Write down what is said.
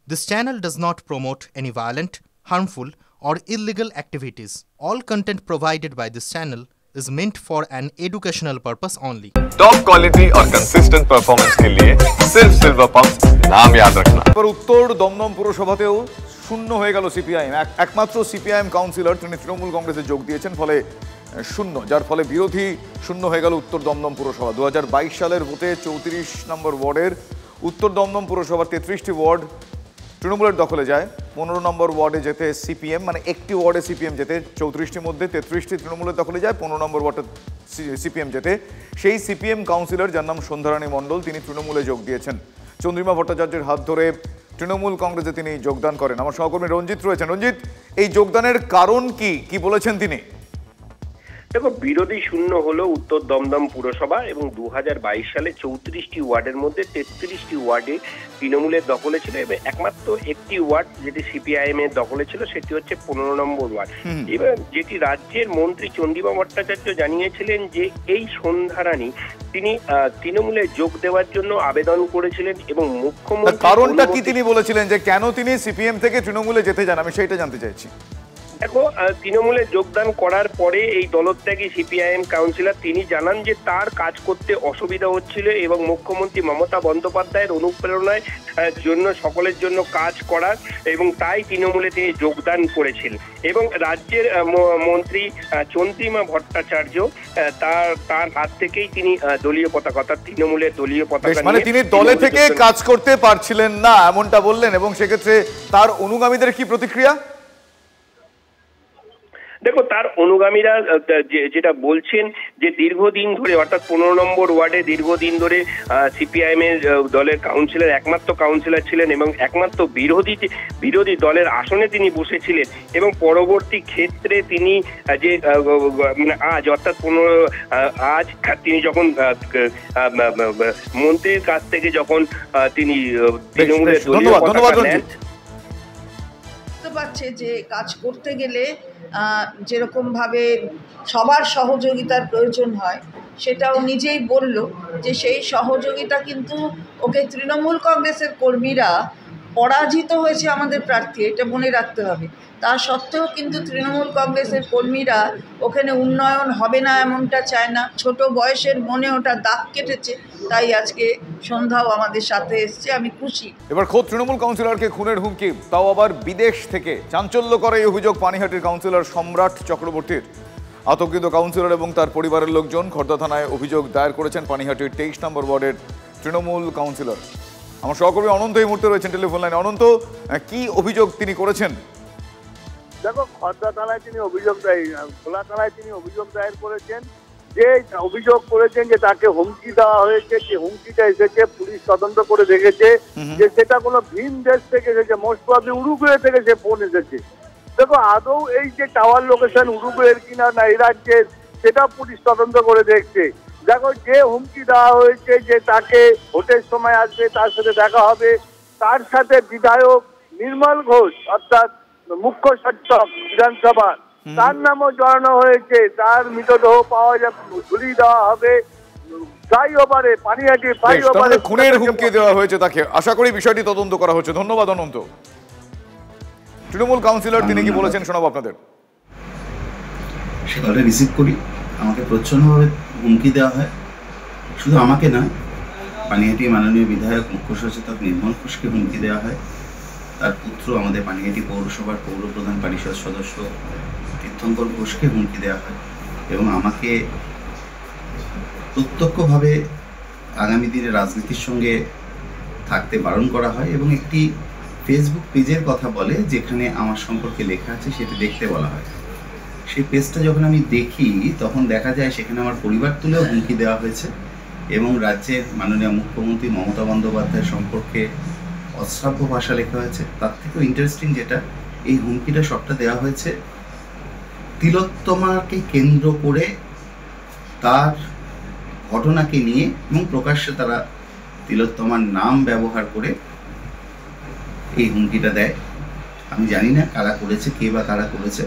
This channel does not promote any violent, harmful, or illegal activities. All content provided by this channel is meant for an educational purpose only. Top quality और consistent performance के लिए सिर्फ silver pump नाम याद रखना। पर उत्तर दमदम পুরসভাতেও শূন্য হয়ে গেল সিপিআইএম। একমাত্র সিপিআইএম কাউন্সিলর তিনি তৃণমূল কংগ্রেসে যোগ দিয়েছেন, ফলে শূন্য, যার ফলে বিরোধী শূন্য হয়ে গেল উত্তর দমদম পুরসভা। 2022 সালের ভোটে 34 নম্বর ওয়ার্ডের উত্তর দমদম পুরসভার 33টি ওয়ার্ড তৃণমূলের দখলে যায়। 15 নম্বর ওয়ার্ডে যেতে সিপিএম, মানে একটি ওয়ার্ডে সিপিএম যেতে 34টির মধ্যে 33টি তৃণমূলের দখলে যায়, 15 নম্বর ওয়ার্ডে সিপিএম যেতে। সেই সিপিএম কাউন্সিলর, যার নাম সন্ধ্যারানী মণ্ডল, তিনি তৃণমূলে যোগ দিয়েছেন। চন্দ্রিমা ভট্টাচার্যের হাত ধরে তৃণমূল কংগ্রেসে তিনি যোগদান করেন। আমার সহকর্মী রঞ্জিত রয়েছেন। রঞ্জিত, এই যোগদানের কারণ কি বলেছেন তিনি? দেখো, বিরোধী শূন্য হলো উত্তর দমদম পুরসভা এবং 2022 সালে 34টি ওয়ার্ডের মধ্যে 33টি ওয়ার্ডে তৃণমূলের দখলে ছিল এবং একমাত্র একটি ওয়ার্ড যেটি সিপিআইএম এর দখলে ছিল সেটি হচ্ছে 15 নম্বর ওয়ার্ড। এবার যেটি রাজ্যের মন্ত্রী চন্দ্রিমা ভট্টাচার্য জানিয়েছিলেন যে এই সন্ধ্যারানী তিনি তৃণমূলে যোগ দেওয়ার জন্য আবেদন করেছিলেন এবং মুখ্যমন্ত্রী কারণটা কি তিনি বলেছিলেন যে কেন তিনি সিপিএম থেকে তৃণমূলে যেতে চান, আমি সেইটা জানতে চাইছি। দেখো, তৃণমূলে যোগদান করার পরে এই দলত্যাগী সিপিআইএম কাউন্সিলর তিনি জানান যে তার কাজ করতে অসুবিধা হচ্ছিল এবং মুখ্যমন্ত্রী মমতা বন্দ্যোপাধ্যায়ের অনুপ্রেরণায় জন্য সকলের জন্য কাজ করার, এবং তাই তৃণমূলে তিনি যোগদান করেছিলেন। এবং রাজ্যের মন্ত্রী চন্দ্রিমা ভট্টাচার্য তার হাত থেকেই তিনি দলীয় পতাকা, অর্থাৎ তৃণমূলের দলীয় পতাকা, মানে তিনি দলে থেকে কাজ করতে পারছিলেন না এমনটা বললেন, এবং সেক্ষেত্রে তার অনুগামীদের কি প্রতিক্রিয়া? দেখো, তার অনুগামীরা যেটা বলছেন যে দীর্ঘদিন ধরে, অর্থাৎ 15 নম্বর ওয়ার্ডে দীর্ঘদিন ধরে সিপিআইএম এর দলের কাউন্সিলর, একমাত্র কাউন্সিলর ছিলেন এবং একমাত্র বিরোধী দলের আসনে তিনি বসেছিলেন এবং পরবর্তী ক্ষেত্রে তিনি যে আজ, অর্থাৎ আজ তিনি যখন মন্ত্রীর কাছ থেকে যখন তিনি তৃণমূলের দলীয় পতাকা নেন, পাচ্ছে যে কাজ করতে গেলে যেরকমভাবে সবার সহযোগিতার প্রয়োজন হয়, সেটাও নিজেই বলল যে সেই সহযোগিতা কিন্তু ওকে তৃণমূল কংগ্রেসের কর্মীরা পরাজিত হয়েছে আমাদের প্রার্থী, এটা মনে রাখতে হবে। তা সত্ত্বেও কিন্তু তৃণমূল কংগ্রেসের কর্মীরা ওখানে উন্নয়ন হবে না এমনটা চায় না। ছোট বয়সের মনে ওটা দাগ কেটেছে, তাই আজকে সন্ধ্যাও আমাদের সাথে এসছে, আমি খুশি। এবার খোদ তৃণমূল কাউন্সিলরকে খুনের হুমকি, তাও আবার বিদেশ থেকে। চাঞ্চল্যকর এই অভিযোগ পানিহাটির কাউন্সিলর সম্রাট চক্রবর্তীর। আতঙ্কিত কাউন্সিলর এবং তার পরিবারের লোকজন খর্দা থানায় অভিযোগ দায়ের করেছেন পানিহাটির 23 নম্বর ওয়ার্ডের তৃণমূল কাউন্সিলর। আমার সহকর্মী অনন্ত এই মুহূর্তে রয়েছেন টেলিফোন লাইনে। অনন্ত, কি অভিযোগ তিনি করেছেন? দেখো, খর্দা থানায় তিনি অভিযোগ খোলা থানায় তিনি অভিযোগ দায়ের করেছেন, যে অভিযোগ করেছেন যে তাকে হুমকি দেওয়া হয়েছে। যে হুমকিটা এসেছে পুলিশ তদন্ত করে দেখেছে যে সেটা কোনো ভিন দেশ থেকে এসেছে, মোস্ট প্রবাবলি উরুগুয়ে থেকে সে ফোন এসেছে। দেখো, আদৌ এই যে টাওয়ার লোকেশন উরুগুয়ের কিনা না এই রাজ্যের, সেটা পুলিশ তদন্ত করে দেখছে। দেখো, যে হুমকি দেওয়া হয়েছে যে তাকে ভোটের সময় আসবে, তার সাথে দেখা হবে, তার সাথে বিধায়ক নির্মল ঘোষ অর্থাৎ মুখ্য সচেতক বিধানসভা, তার নামও জড়ানো হয়েছে। তার মৃতদেহ পাওয়া যাবে, ঝুলিয়ে দেওয়া হবে ফ্লাইওভারে, পানিহাটি ফ্লাইওভারে খুনের হুমকি দেওয়া হয়েছে তাকে। আশা করি বিষয়টি তদন্ত করা হচ্ছে। ধন্যবাদ অনন্ত। তৃণমূল কাউন্সিলর তিনি কি বলেছেন শোনাবো আপনাদের। সে কলটা রিসিভ করি, আমাকে প্রচ্ছন্নভাবে হুমকি দেওয়া হয়। শুধু আমাকে না, পানিহাটি মাননীয় বিধায়ক মুখ্য সচেতক নির্মল ঘোষকে হুমকি দেওয়া হয়। তার পুত্র আমাদের পানিহাটি পৌরসভার পৌরপ্রধান পরিষদ সদস্য তীর্থঙ্কর ঘোষকে হুমকি দেওয়া হয় এবং আমাকে প্রত্যক্ষভাবে আগামী দিনে রাজনীতির সঙ্গে থাকতে বারণ করা হয় এবং একটি ফেসবুক পেজের কথা বলে যেখানে আমার সম্পর্কে লেখা আছে সেটা দেখতে বলা হয়। সেই পেজটা যখন আমি দেখি তখন দেখা যায় সেখানে আমার পরিবার তুলেও হুমকি দেওয়া হয়েছে এবং রাজ্যের মাননীয় মুখ্যমন্ত্রী মমতা বন্দ্যোপাধ্যায় সম্পর্কে অশ্রাব্য ভাষা লেখা হয়েছে। তার থেকেও ইন্টারেস্টিং যেটা, এই হুমকিটা সবটা দেওয়া হয়েছে তিলোত্তমাকে কেন্দ্র করে, তার ঘটনাকে নিয়ে, এবং প্রকাশ্যে তারা তিলোত্তমার নাম ব্যবহার করে এই হুমকিটা দেয়। আমি জানি না কারা করেছে, কে বা কারা করেছে।